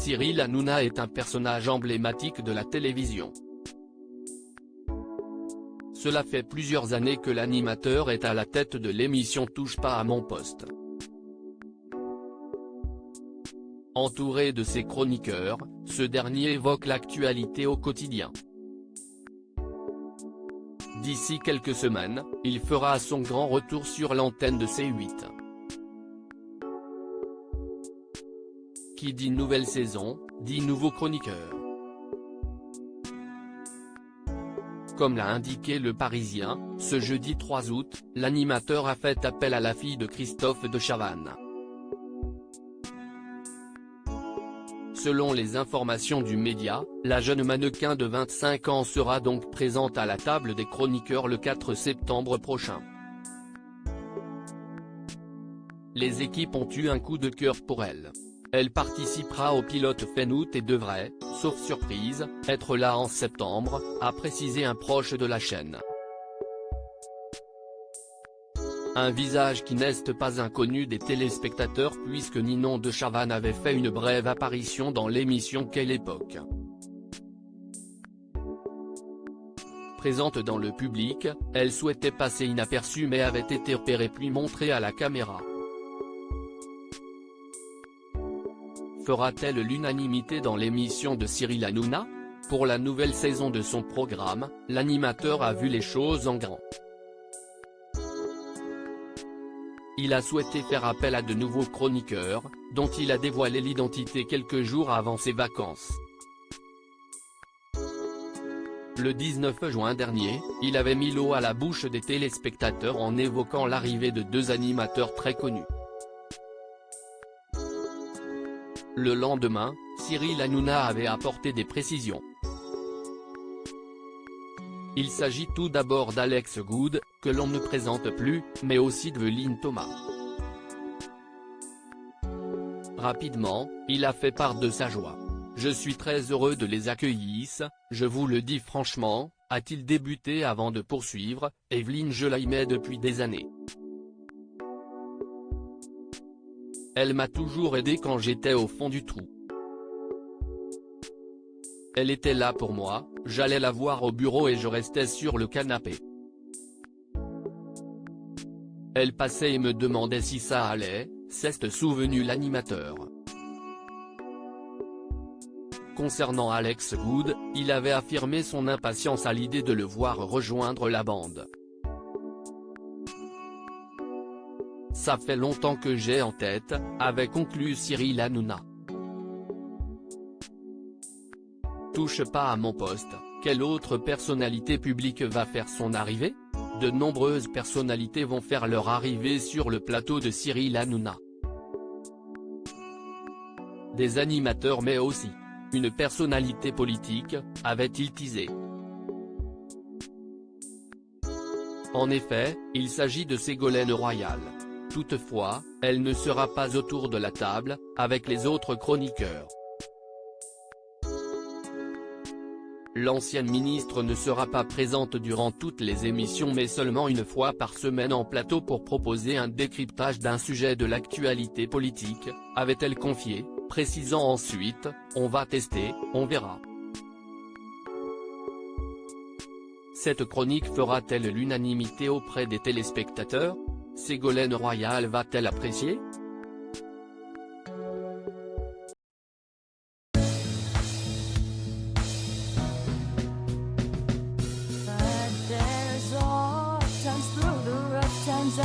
Cyril Hanouna est un personnage emblématique de la télévision. Cela fait plusieurs années que l'animateur est à la tête de l'émission Touche pas à mon poste. Entouré de ses chroniqueurs, ce dernier évoque l'actualité au quotidien. D'ici quelques semaines, il fera son grand retour sur l'antenne de C8. Qui dit nouvelle saison, dit nouveau chroniqueur. Comme l'a indiqué Le Parisien, ce jeudi 3 août, l'animateur a fait appel à la fille de Christophe de Chavannes. Selon les informations du média, la jeune mannequin de 25 ans sera donc présente à la table des chroniqueurs le 4 septembre prochain. Les équipes ont eu un coup de cœur pour elle. Elle participera au pilote fin août et devrait, sauf surprise, être là en septembre, a précisé un proche de la chaîne. Un visage qui n'est pas inconnu des téléspectateurs puisque Ninon de Chavannes avait fait une brève apparition dans l'émission Quelle époque. Présente dans le public, elle souhaitait passer inaperçue mais avait été repérée puis montrée à la caméra. Fera-t-elle l'unanimité dans l'émission de Cyril Hanouna? Pour la nouvelle saison de son programme, l'animateur a vu les choses en grand. Il a souhaité faire appel à de nouveaux chroniqueurs, dont il a dévoilé l'identité quelques jours avant ses vacances. Le 19 juin dernier, il avait mis l'eau à la bouche des téléspectateurs en évoquant l'arrivée de deux animateurs très connus. Le lendemain, Cyril Hanouna avait apporté des précisions. Il s'agit tout d'abord d'Alex Good, que l'on ne présente plus, mais aussi de Lynn Thomas. Rapidement, il a fait part de sa joie. « Je suis très heureux de les accueillir, je vous le dis franchement », a-t-il débuté avant de poursuivre, « Evelyne je l'aimais depuis des années. Elle m'a toujours aidé quand j'étais au fond du trou. Elle était là pour moi, j'allais la voir au bureau et je restais sur le canapé. Elle passait et me demandait si ça allait », s'est souvenu l'animateur. Concernant Alex Good, il avait affirmé son impatience à l'idée de le voir rejoindre la bande. « Ça fait longtemps que j'ai en tête », avait conclu Cyril Hanouna. Touche pas à mon poste, quelle autre personnalité publique va faire son arrivée? De nombreuses personnalités vont faire leur arrivée sur le plateau de Cyril Hanouna. Des animateurs mais aussi une personnalité politique, avait-il teasé. En effet, il s'agit de Ségolène Royal. Toutefois, elle ne sera pas autour de la table, avec les autres chroniqueurs. L'ancienne ministre ne sera pas présente durant toutes les émissions mais seulement une fois par semaine en plateau pour proposer un décryptage d'un sujet de l'actualité politique, avait-elle confié, précisant ensuite, « On va tester, on verra ». Cette chronique fera-t-elle l'unanimité auprès des téléspectateurs? Ségolène Royal va-t-elle apprécier? Times through the rough times